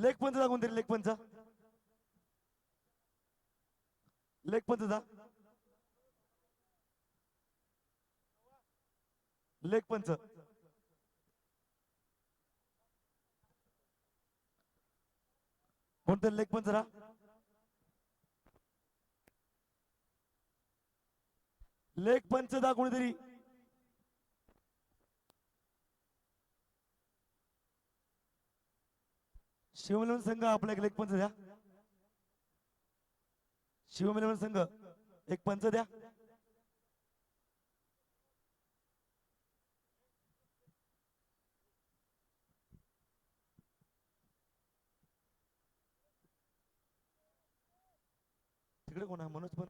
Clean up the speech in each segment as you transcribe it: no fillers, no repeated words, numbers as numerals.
Leg पंच जा कोणतरी, लेग पंच, लेग पंच जा, लेग पंच, कोणतरी लेग पंच राहा, लेग पंच जा कोणीतरी. शिवमिलन संघ आपला एक लेग पंच द्या. शिवमिलन संघ एक पंच द्या. तिकडे कोण आहे मनोज पण.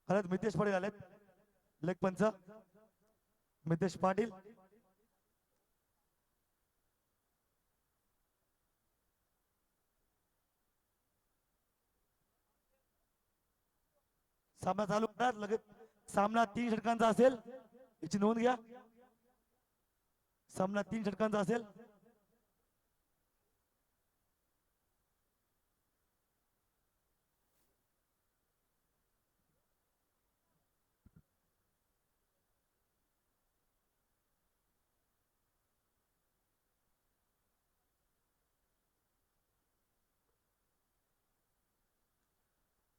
आलेत मितेश पाटील आलेत लेग पंच. मितेश पाटील, सामना चालू करतात लगेच. सामना 3 षटकांचा असेल याची नोंद घ्या. सामना 3 षटकांचा असेल.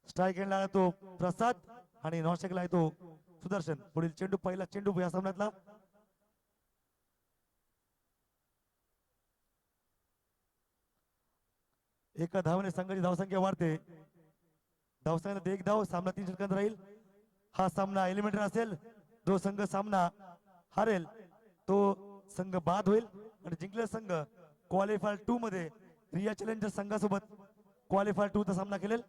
स्ट्राईक एंडला आहे तो प्रसाद आणि नॉन स्ट्राईकला आहे तो सुदर्शन. पुढील चेंडू, पहिला चेंडू या सामन्यातला. एका धावाने संघाची धावसंख्या वाढते. धावसंख्या 1 धाव. सामना 3 षटकांचा राहील. हा सामना एलिमिनेटर असेल. जो संघ सामना हारेल तो संघ बाद होईल आणि जिंकलेला संघ क्वालिफायर 2 मध्ये रिया चॅलेंजर संघासोबत क्वालिफायर 2 चा सामना खेळेल.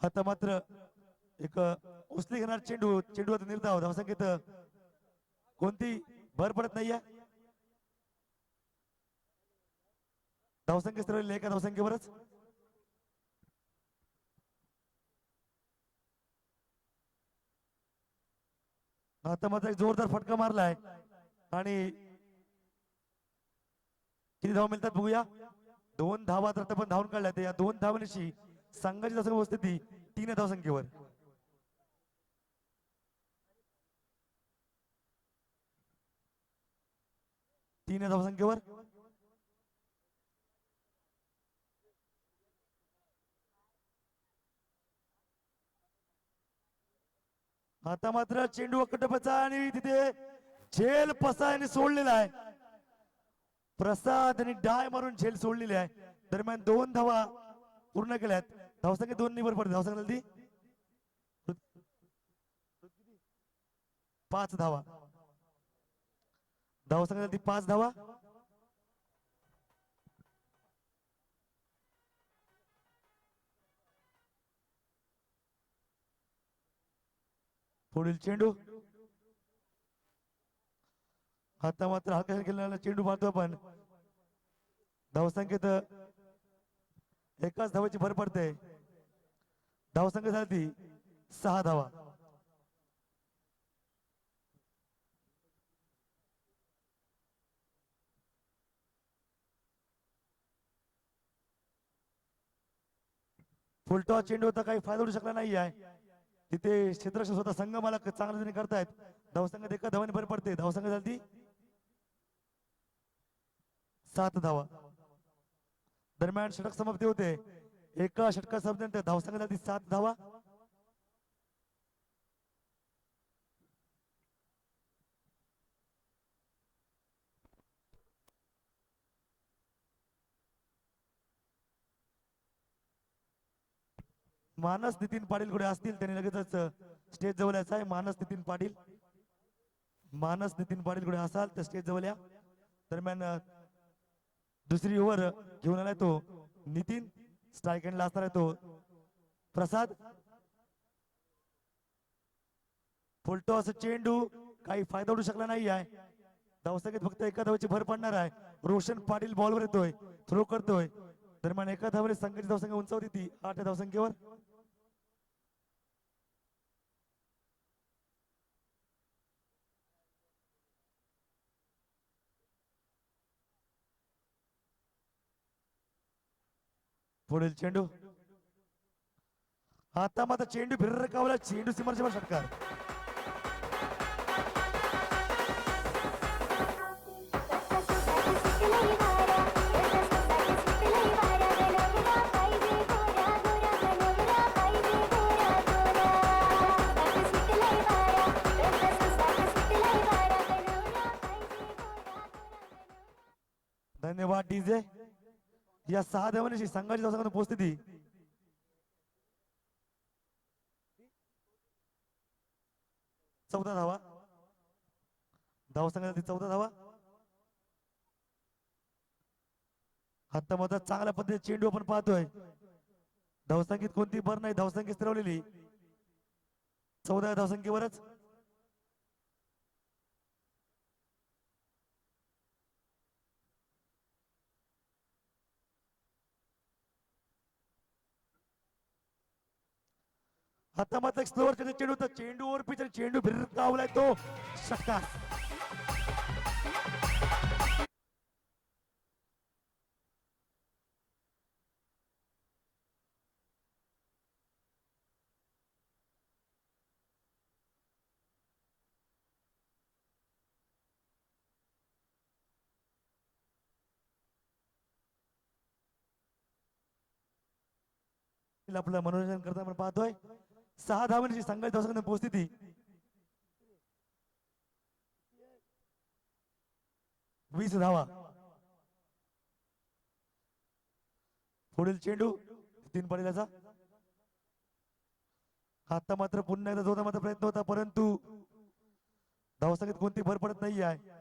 आता मात्र एक उचली घेणार चेंडू, चेंडूवर निर्धाव. धावसंख्येत कोणती भर पडत नाहीये. धावसंख्या सर्व एका धावसंख्येवरच. आता मात्र एक जोरदार फटका मारलाय आणि किती धावा मिळतात बघूया. 2 धावा तर पण धावून काढल्या. या 2 धावांशी संघाची धावसंख्या पोहोचते 3 धावसंख्येवर. 3 धावसंख्येवर. आता मात्र चेंडू अकटपचा आणि तिथे झेल पसायने सोडलेला आहे. प्रसाद आणि डाय मारून झेल सोडलेली आहे. दरम्यान 2 धावा पूर्ण केल्यात. धावसंख्या 2 निवर पडते. धावसंख्या ती 5 धावा. धावसंख्या ती 5 धावा. पुढील चेंडू. आता मात्र हलका खेळण्याला चेंडू मारतो आपण. धावसंख्येत एकाच धावाची भर पडते. धावसंख्या झाली 6 धावा. फुलटॉस चेंडू होता, काही फायदा होऊ शकला नाही आहे. तिथे क्षेत्ररक्षक स्वतः संघ मला चांगल्या करतायत. धावसंख्येत एका धावाने भर पडते. धावसंख्या झाली 7 धावा. दरम्यान षटक समाप्ती होते. एका षटका संपल्यानंतर धावसंख्या झाली 7 धावा. मानस नितीन पाटील कुठे असतील त्यांनी लगेचच स्टेज जवळ यायचं आहे. मानस नितीन पाटील, मानस नितीन पाटील कुठे असाल तर स्टेज जवळ या. दरम्यान दुसरी ओव्हर घेऊन आलाय तो नितीन. स्ट्राईक एंडला असणार आहे तो प्रसाद. फुलटॉस चेंडू काही फायदा होऊ शकला नाही आहे. धावसंख्येत फक्त एका धावाची भर पडणार आहे. रोशन पाटील बॉलवर येतोय. थ्रो करतोय. दरम्यान एका धावेने संघाची धावसंख्या उंचावती ती 8 या धावसंख्येवर. पुढील चेंडू आता मात्र चेंडू फिरकावला. चेंडू सीमारेषेवर षटकार. धन्यवाद डीजे. या 6 धावांची संघाची धावसंख्या पोहोचते ती 14 धावा. धावसंख्या ती 14 धावा. आता मध्ये चांगल्या पद्धतीने चेंडू आपण पाहतोय. धावसंख्येत कोणती भर नाही. धावसंख्या स्थिरवलेली 14 धावसंख्येवरच. आता मात्र स्लोवर चेंडू होता. चेंडूवर पिच चेंडू फिरकावलाय तो षटकार. आपलं मनोरंजन करता आपण पाहतोय. 6 धावांची संघाची धावसंख्या पोहोचते ती 20 धावा. पुढील चेंडू 3 पडलेला. आता मात्र पुन्हा एकदा जोरदार मात्र प्रयत्न होता परंतु धावसंख्येत कोणती भर पडत नाही आहे.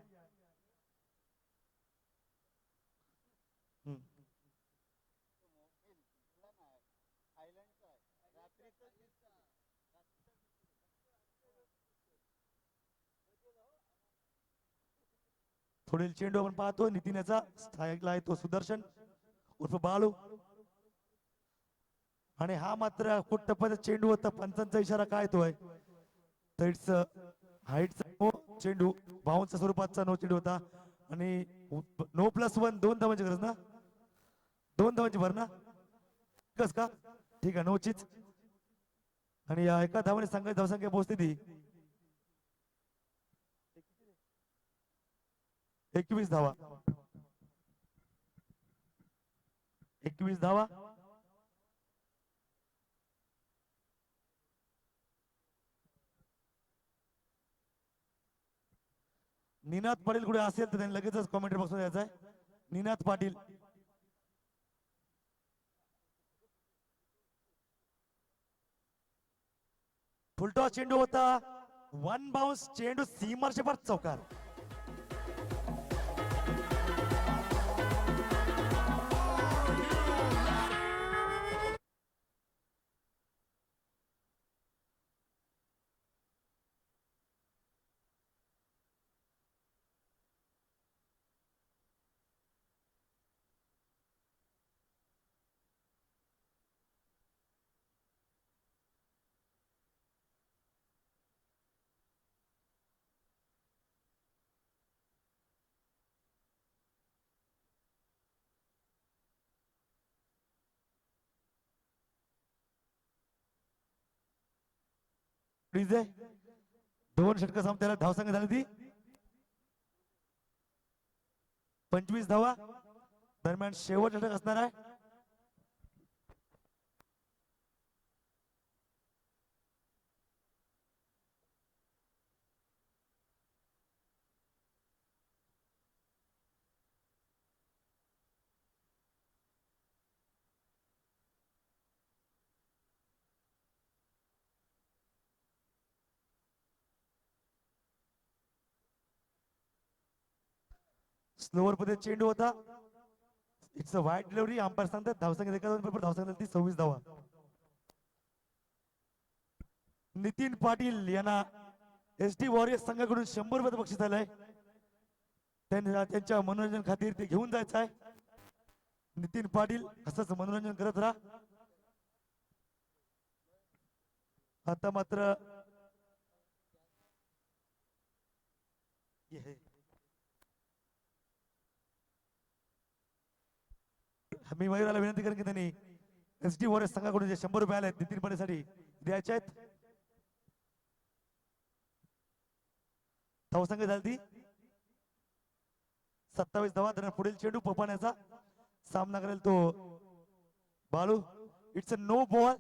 पुढील चेंडू आपण पाहतो. नितीन याचा स्ट्राईकला आहे तो सुदर्शन उर्फ बाळू. आणि हा मात्र खूप टप्प्याचा चेंडू होता. पंचांचा इशारा काय तो आहे. हाईटचा चेंडू बाउन्सच्या स्वरूपाचा नो चेंडू होता. आणि नो +1 2 धावांची गरज ना. 2 धावांची भर ना कस का. ठीक आहे नोचीच. आणि या एका धावाने संघाची धावसंख्या पोहोचते ती 21 धावा. 21 धावा. निनाद पाटील कुठे असेल तर त्यांनी लगेचच कॉमेंट बॉक्समध्ये यायचं आहे. निनाद पाटील. फुलटॉ चेंडू होता. 1 बाउन्स चेंडू सीमारेषेवर चौकार. डीजे 2 षटक संपल्याला धावसंख्या झाली ती 25 धावा. दरम्यान शेवट षटक असणार आहे. स्लोवर मध्ये चेंडू होता. It's a wide delivery. Umpire सांगतात धावसंख्या एका धावसंख्या ती 26 धावा. नितीन पाटील यांना SD वॉरियर्स संघाकडून 100 रुपये बक्षीस आलंय. त्यांच्या मनोरंजन खातीर ते घेऊन जायचं आहे. नितीन पाटील असंच मनोरंजन करत राहा. आता मात्र मी मयुराला विनंती करेन की त्यांनी एसडी वॉरियर्स संघाकडून जे 100 रुपये आले नितीन पाटीलसाठी द्यायचे आहेत. धावसंख्या झाली 27 धावा. तर पुढील चेंडू पपाण्याचा सामना करेल तो Balu. It's a no ball.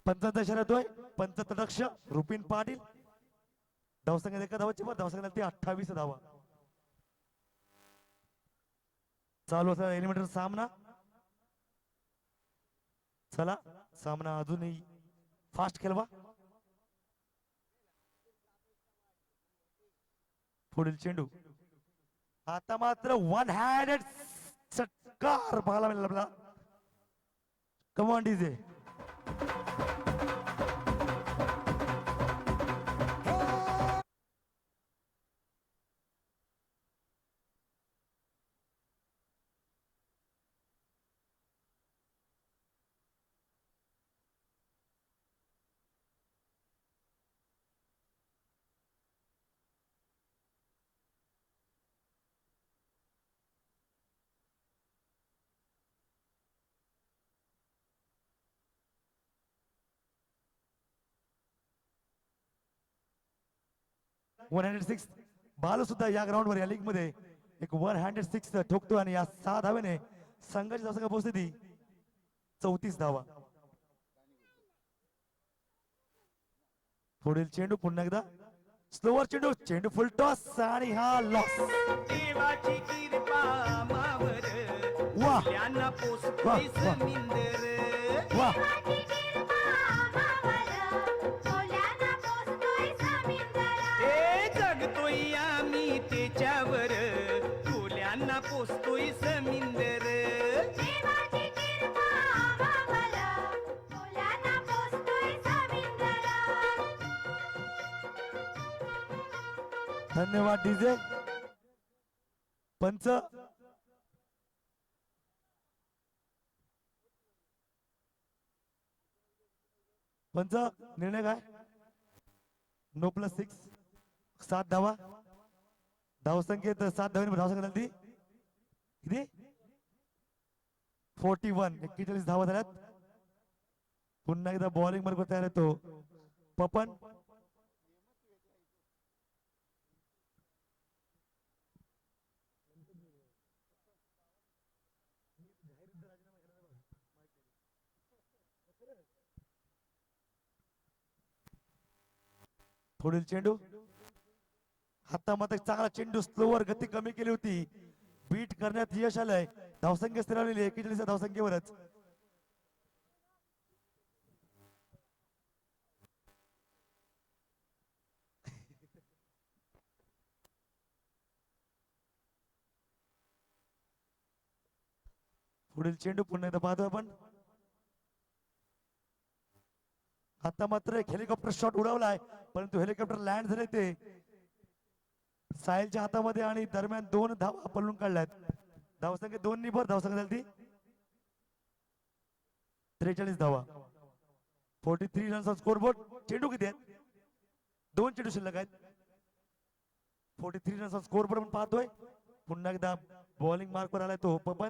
75 येतोय. 75 लक्ष रुपीन पाटील. धावसंख्या एका धावाची वर धावसंख्या ती 28 धावा. चालू असा एलिमिनेटर सामना. चला सामना अजूनही फास्ट खेळवा. पुढील चेंडू आता मात्र वन हँडेड षटकार पाहायला मिळाला आपला. Come on DJ. One hundred six Balu सुद्धा या ग्राउंडवर या लीग मध्ये एक 106 ठोकतो आणि या 6 धावेने संघाची धावसंख्या पोहोचते ती 34 धावा. पुढील चेंडू पुन्हा एकदा स्लोवर चेंडू. चेंडू फुल टॉस आणि हा लॉस. देवाची कृपा मावर वाह यांना पोसतोय समिंदर. वाह ए जगतोय आम्ही त्याच्यावर कोल्यांना पोसतोय समिंदर. धन्यवाद डीजे. पंच पंच निर्णय काय. नो प्लस 6 7 धावा. धावसंख्येत 7 धावांनी धावसंख्या झाली किती 41 41 धावा झाल्यात. पुन्हा एकदा बॉलिंग मार्ग तयार येतो पपन. पुढील चेंडू हातामध्ये चांगला चेंडू स्लोवर गती कमी केली होती. बीट करण्यात यश आलंय. धावसंख्या स्थिरावलेली 41 धावसंख्येवरच. पुढील चेंडू पुन्हा एकदा पाहतो आपण. आता मात्र एक हेलिकॉप्टर शॉट उडवलाय परंतु हेलिकॉप्टर लँड झाले ते साहिलच्या हातामध्ये आणि दरम्यान 2 धावा पळून काढल्यात. धावसंख्या 2 निभर धावसंख्या झाली 43 धावा. 43 रन्स स्कोरबोर्ड. चेंडू किती आहेत 2 चेंडू शिल्लक आहेत. 43 रन्स स्कोरबोर्ड पण पाहतोय. पुन्हा एकदा बॉलिंग मार्कवर आलाय तो पपन.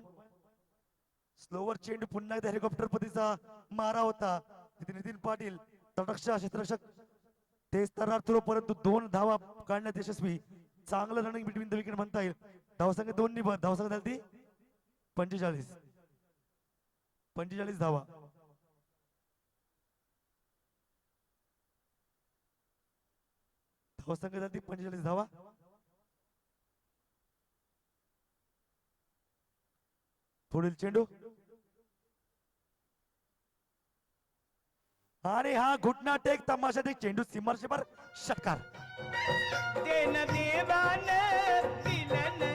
स्लोवर चेंडू पुन्हा एकदा हेलिकॉप्टर पतीचा मारा होता. तिथे नितीन पाटील तटस्थ क्षेत्ररक्षक तेच तर परंतु 2 धावा काढण्यात यशस्वी. चांगलं रनिंग बिटवीन द विकेट म्हणता येईल. धावसंख्या 2 निभर धावसंख्या झाली 45 45 धावा. धावसंख्या झाली 45 धावा. पुढील चेंडू आणि हा घुटना टेक तमाशा टेक चेंडू सीमारेषेवर षटकार. देन देवान दिलन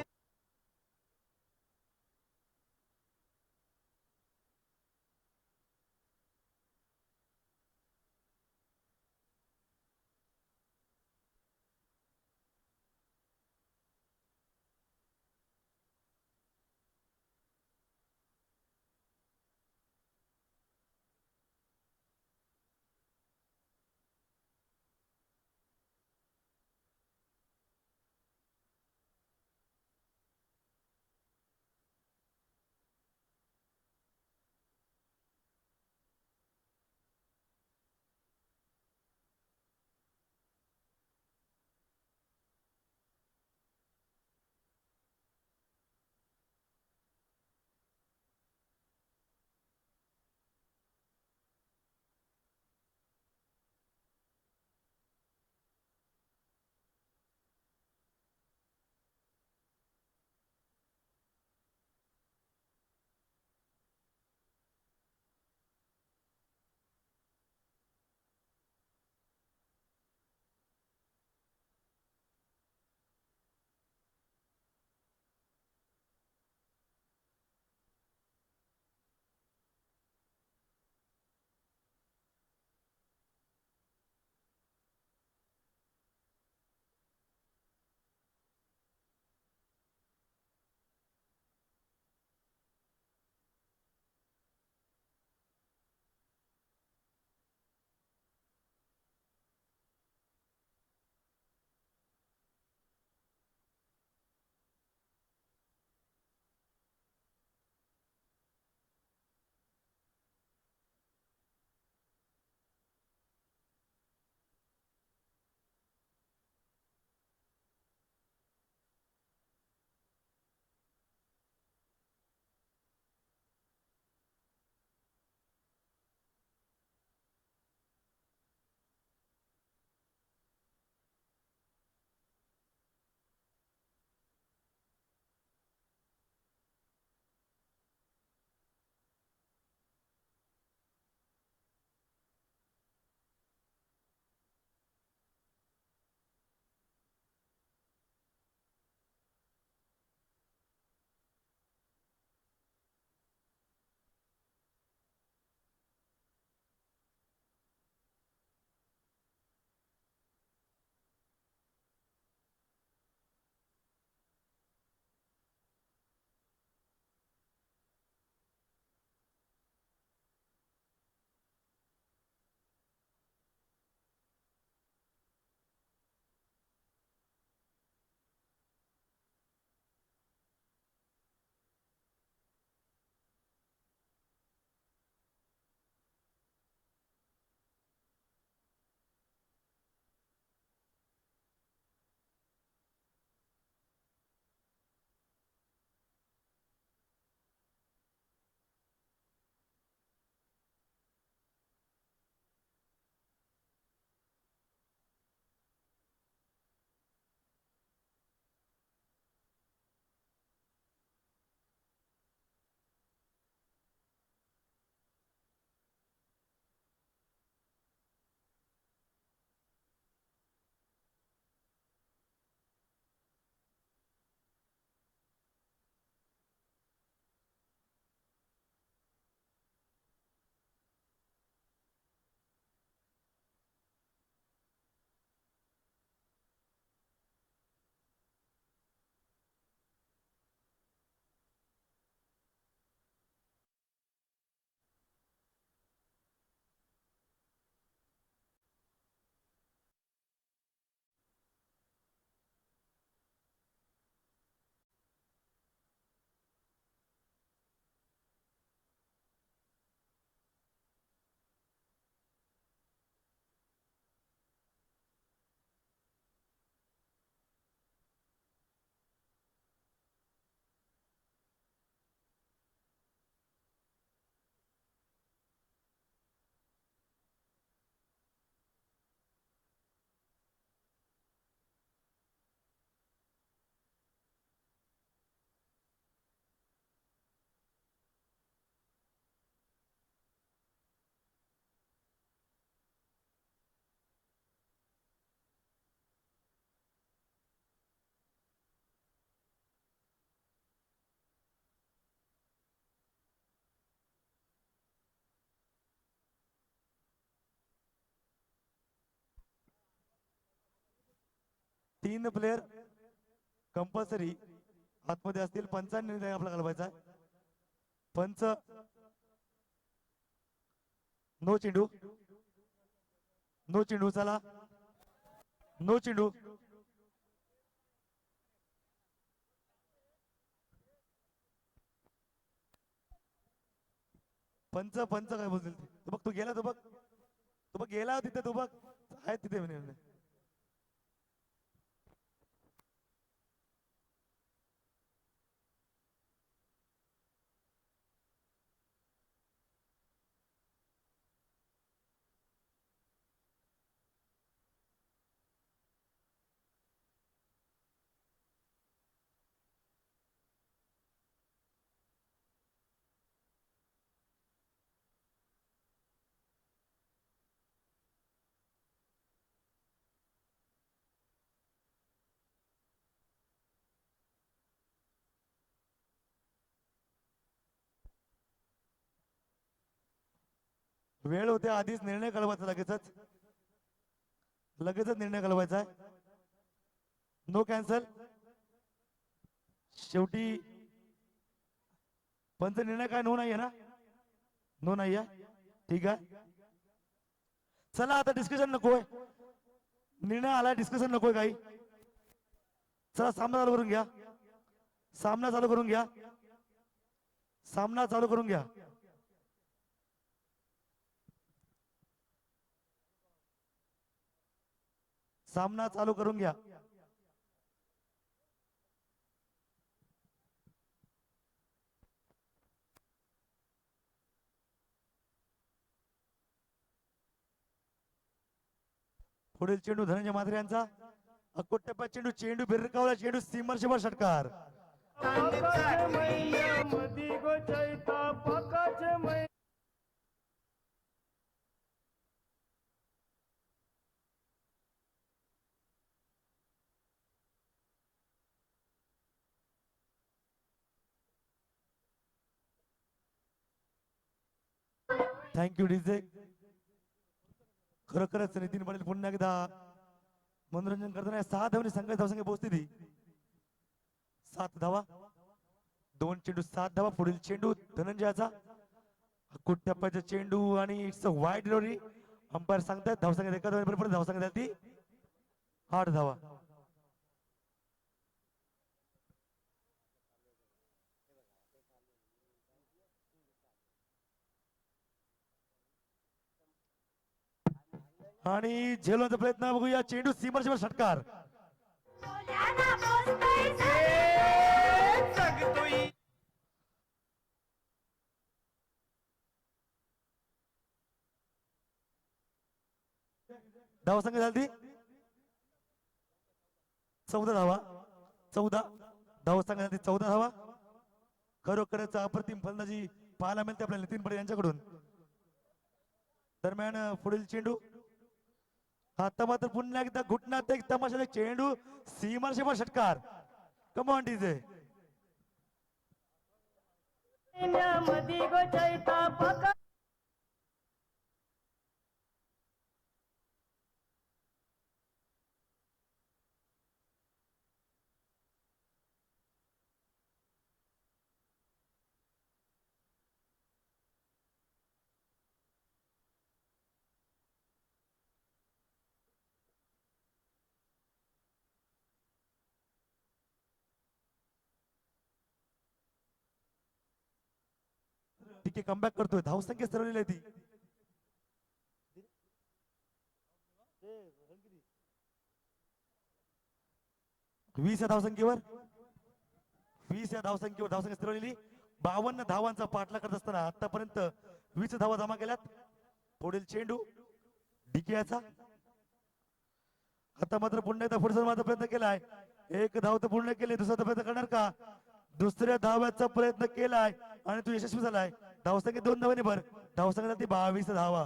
3 प्लेयर कंपल्सरी आतमध्ये असतील. पंचांनी निर्णय आपला घालवायचा आहे. पंच नो चेंडू, नो चेंडू, चला नो चेंडू. पंच पंच काय बोलतील ते. तू बघ, तू गेला, तू बघ, तू बघ गेला तिथे, तू बघ आहे तिथे निर्णय. वेळ होते आधीच निर्णय कळवायचा, लगेचच लगेचच निर्णय कळवायचा आहे. No cancel. शेवटी पंच निर्णय काय नो नाहीये ना? नो नाहीये, ठीक आहे. चला आता डिस्कशन नकोय, निर्णय आलाय, डिस्कशन नकोय काही. चला सामना चालू करून घ्या, सामना चालू करून घ्या, सामना चालू करून घ्या. सामना चालू करून घ्या. पुढील चेंडू धनंजय म्हात्रे यांचा. अकोटप्पा चेंडू, चेंडू भिरकावला, चेंडू सीमरशेवर षटकार. Thank you DJ. खरोखरच नितीन पाटील पुन्हा एकदा मनोरंजन करताना 6 धावांनी धावसंख्या पोहोचते ती. 7 धावा, 2 चेंडू 7 धावा. पुढील चेंडू धनंजयाचा, कुट्टप्पाचा चेंडू आणि it's a wide delivery. Umpire सांगतात धावसंख्या एका धावांपर्यंत धावसंख्या ती 8 धावा. आणि झेलवण्याचा प्रयत्न बघूया. चेंडू सीमरशेवर षटकार. जगतोय धावसंख्या झाली 14 धावा. 14 धावसंख्या झाली 14 धावा. खरोखरच अप्रतिम फलंदाजी पाहायला मिळते आपल्याला नितीन पाटील यांच्याकडून. दरम्यान पुढील चेंडू, आता मात्र पुन्हा एकदा घुटण्यात एक तमाशा चेंडू सीमाशेवर षटकार. Come on DJ. ठीक आहे, कमबॅक करतोय. धावसंख्या सरवलेली आहे ती. 20 या धावसंख्येवर, 20 या धावसंख्येवर धावसंख्या सरवलेली. 52 धावांचा पाठला करत असताना आतापर्यंत 20 धावा जमा केल्यात. पुढील चेंडू डिकियाचा. आता मात्र पुन्हा एकदा पुढचा माझा प्रयत्न केलाय. एक धाव तर पूर्ण केली, दुसरा प्रयत्न करणार का? दुसऱ्या धाव्याचा प्रयत्न केलाय आणि तो यशस्वी झालाय. धावसंख्या 2 धावांनी भर. धावसंख्या ती 22 धावा.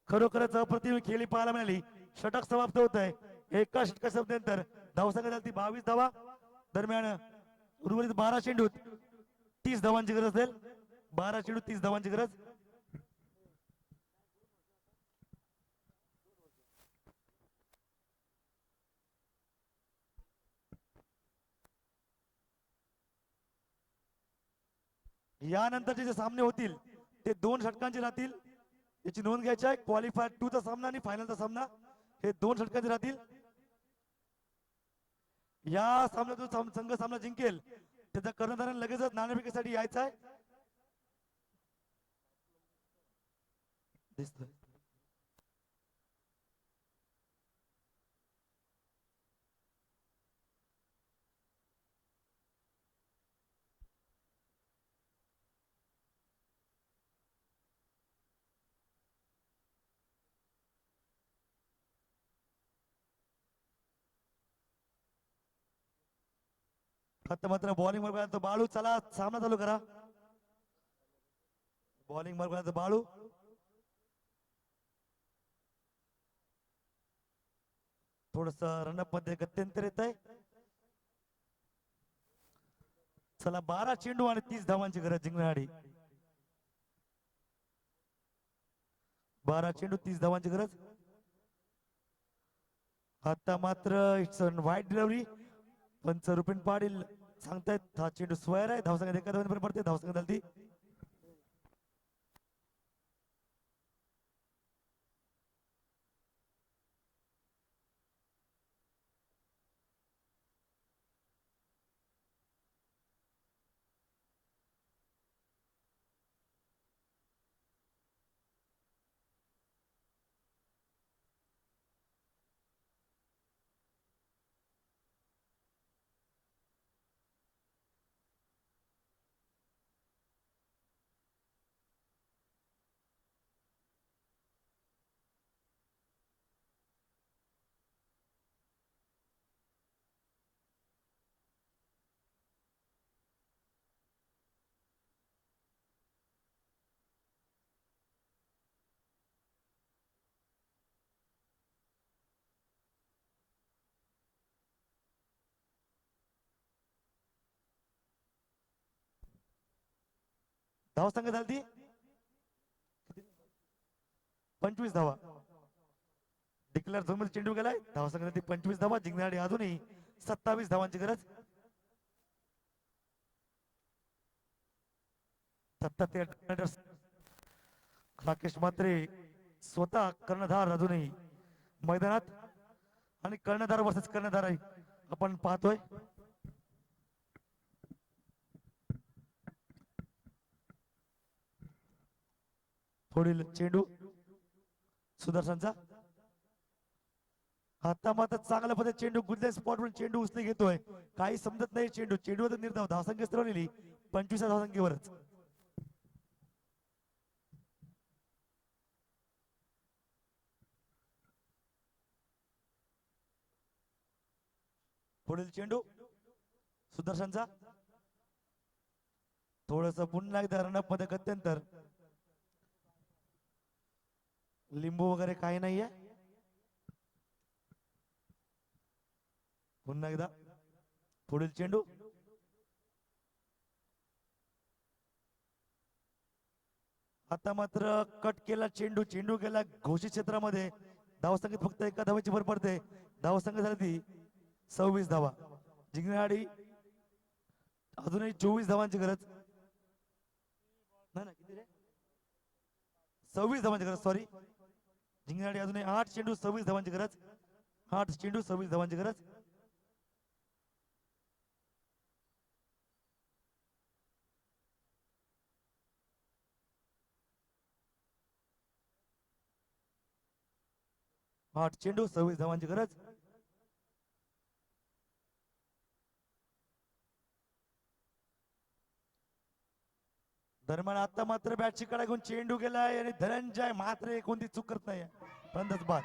खरोखरच अप्रतिम खेळी पाहायला मिळाली. षटक समाप्त होत आहे. एका षटका संपल्यानंतर धावसंख्या ती 22 धावा. दरम्यान उर्वरित 12 चेंडूत 30 धावांची गरज असेल. 12 चेंडू 30 धावांची गरज. यानंतरचे जे सामने होतील ते 2 षटकांचे राहतील. याची नोंद घ्यायची आहे. क्वालिफायर 2 चा सामना आणि फायनलचा सामना हे 2 षटकांचे राहतील. या सामन्यात जो संघ सामना जिंकेल त्याचा कर्णधाराने लगेचच नाणेफेकीसाठी यायचा आहे. दिसतोय फक्त मात्र बॉलिंग वर बाळू. चला सामना चालू करा. बॉलिंग वर बाळू. थोडस रनअप मध्ये गत्यंतर येत आहे. चला 12 चेंडू आणि 30 धावांची गरज जिंकण्यासाठी. 12 चेंडू 30 धावांची गरज. आता मात्र इट्स वाईट डिलिव्हरी. पंच रुपीन पाटील सांगतायत हा चेंडू स्क्वेअर आहे. धावसंख्या एका धावांपर्यंत पडते. धावसंख्या झाली धावसंख्या झाली 25 धावा. डिक्लेअर झोन मध्ये चेंडू गेलाय. धावसंख्या झाली 25 धावा. जिंकण्यासाठी अजूनही 27 धावांची गरज. 77 राकेश मात्रे स्वतः कर्णधार अजूनही मैदानात आणि कर्णधार वर्सेस कर्णधार आहे आपण पाहतोय. पुढील चेंडू सुदर्शनचा. आता मात्र चांगल्या पद्धतीने चेंडू गुडल्या स्पॉट वरून चेंडू उचले घेतोय. काही समजत नाही. चेंडूवर निर्धाव. धावसंख्या स्थिरवलेली 25 धावसंख्येवरच. पुढील चेंडू सुदर्शनचा. थोडस पुन्हा एकदा रनअप मध्ये गत्यंतर. लिंबू वगैरे काही नाहीये. पुन्हा एकदा पुढील चेंडू. आता मात्र कट केला चेंडू. चेंडू गेला घोषित क्षेत्रामध्ये. धावसंख्येत फक्त एका धावाची भर पडते. धावसंख्या झाली ती 26 धावा. जिंकण्यासाठी अजूनही 24 धावांची गरज. नाही किती रे, 26 धावांची गरज. सॉरी, जिंकण्यासाठी अजूनही 8 चेंडू 26 धावांची गरज. 8 चेंडू 26 धावांची गरज. आठ चेंडू 26 धावांची गरज. दरम्यान आता मात्र बॅटची कडा घेऊन चेंडू गेलाय आणि धनंजय मात्र कोणती चूक करत नाही. फलंदाज बाद.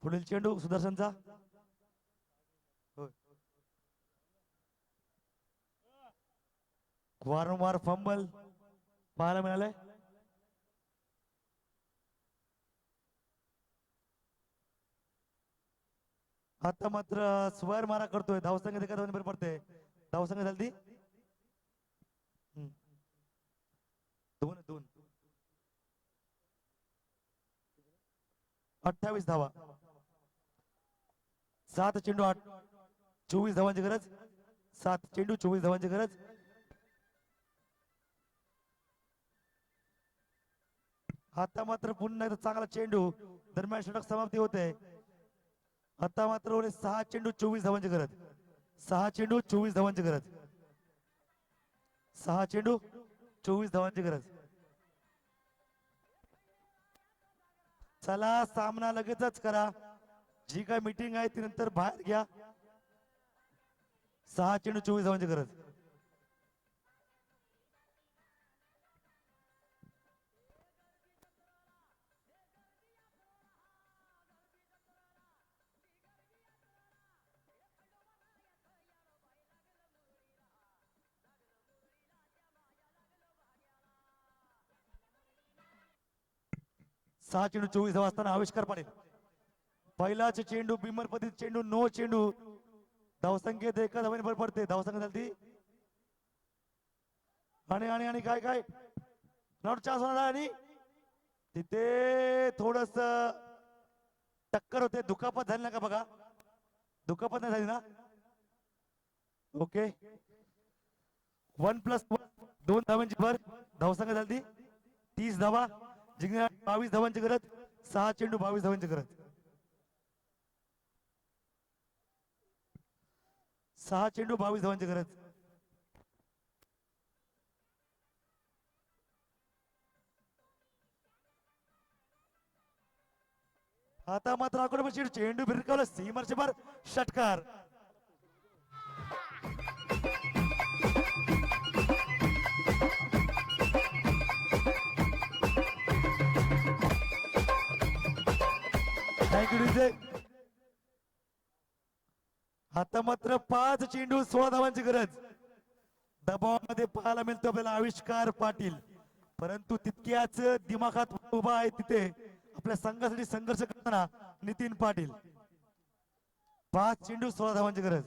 पुढील चेंडू सुदर्शनचा. होय. वारंवार फंबल पाहायला मिळाले. आता मात्र स्वर मारा करतोय. धावसंख्या एका धावाने पडते. धावसंख्या झाली 2-2. 28 धावा. 7 चेंडू 24 धावांची गरज. 7 चेंडू 24 धावांची गरज. आता मात्र पुन्हा एकदा चांगला चेंडू. दरम्यान षटक समाप्ती होते. आता मात्र उरले 6 चेंडू 24 धावांची गरज. 6 चेंडू 24 धावांची गरज. 6 चेंडू 24 धावांची गरज. चला सामना लगेचच करा. जी काय मीटिंग आहे ती नंतर बाहेर घ्या. 6 चेंडू 24 धावांची गरज. सहा चेंडू 24 धावा असताना आविष्कार पाटील. पहिलाच चेंडू बिमर पद्धत चेंडू. नो चेंडू. धावसंख्येत एका धावाने भर पडते. धावसंख्या झाली आणि आणि आणि काय काय नॉट चान्स होणार आणि तिथे थोडस टक्कर होते. दुखापत झाली ना का बघा. दुखापत नाही झाली ना. ओके 1+1 2 धावांची भर. धावसंख्या झाली 30 धावा. जिंकण्या 22 धावांची गरज. 6 चेंडू 22 धावांची गरज. 6 चेंडू 22 धावांची गरज. आता मात्र आकडे चेंडू भिरकावला. सीमरचे भर षटकार. Thank you DJ. आता मात्र 5 चेंडू 16 धावांची गरज. दबावामध्ये पाहायला मिळतो आपल्याला आविष्कार पाटील. परंतु तितक्याच दिमाखात उभा आहे तिथे आपल्या संघासाठी संघर्ष करताना नितीन पाटील. 5 चेंडू 16 धावांची गरज.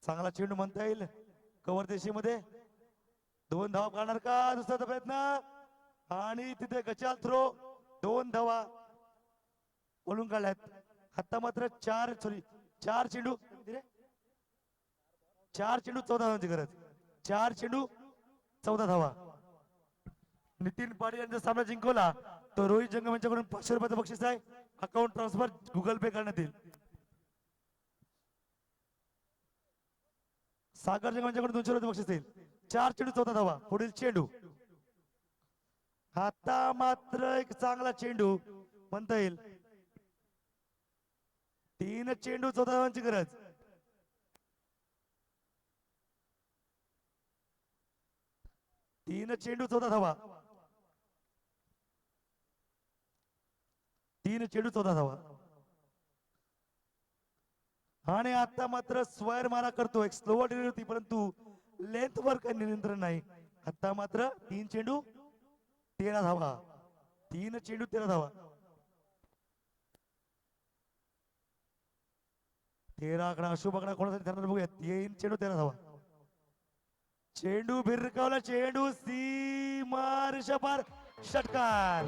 चांगला चेंडू म्हणता येईल. कव्हर देशीमध्ये 2 धावा काढणार का. दुसरा प्रयत्न आणि तिथे गचाल थ्रो. 2 धावा बोलून काढल्यात. आता मात्र 4 चेंडू 14 धावांची गरज. 4 चेंडू 14 धावा. नितीन पाटील यांचा सामना जिंकवला तो रोहित जंगम यांच्याकडून 500 रुपयाचं बक्षीस आहे. अकाउंट ट्रान्सफर गुगल पे करण्यात येईल. सागर जंगम यांच्याकडून 200 रुपये बक्षीस येईल. 4 चेंडू 14 धावा. पुढील चेंडू. आता मात्र एक चांगला चेंडू म्हणता येईल. 3 चेंडू 14 धावांची गरज. 3 चेंडू 14 धावा. 3 चेंडू 14 धावा. आणि आता मात्र स्क्वेअर मारा करतो. एक स्लोवर डिलिव्हरी होती परंतु लेंथ वर काही नियंत्रण नाही. आता मात्र 3 चेंडू 13 धावा. 3 चेंडू 13 धावा. 13 आकडा अशुभ आकडा कोणासाठी ठरणार बघूया. 3 चेंडू 13 धावा. चेंडू भिरकावला. चेंडू सीमार शपार षटकार.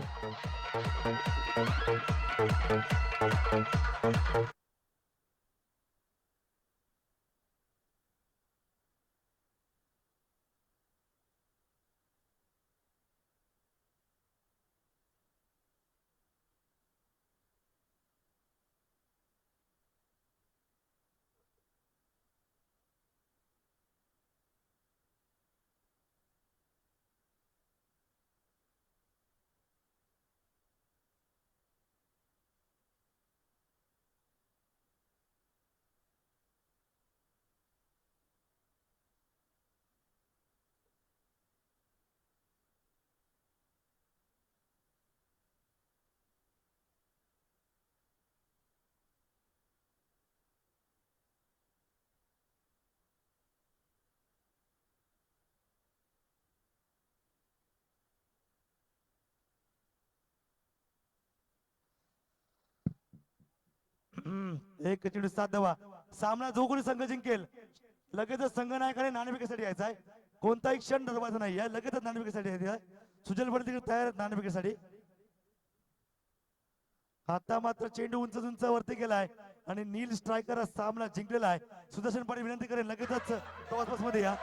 एक चेंडू 7 धावा. सामना जो कोणी संघ जिंकेल लगेचच संघनायकाने नाणेफेकीसाठी यायचा आहे. कोणताही क्षण ठरवायचा नाही आहे, लगेचच नाणेफेकीसाठी यायचं आहे. सुजल भट तिकडे तयार आहेत नाणेफेकीसाठी. आता मात्र चेंडू उंच उंच वरती गेलाय आणि नील स्ट्रायकर सामना जिंकलेला आहे. सुदर्शन पाटील विनंती करेल लगेचच टॉस मध्ये या.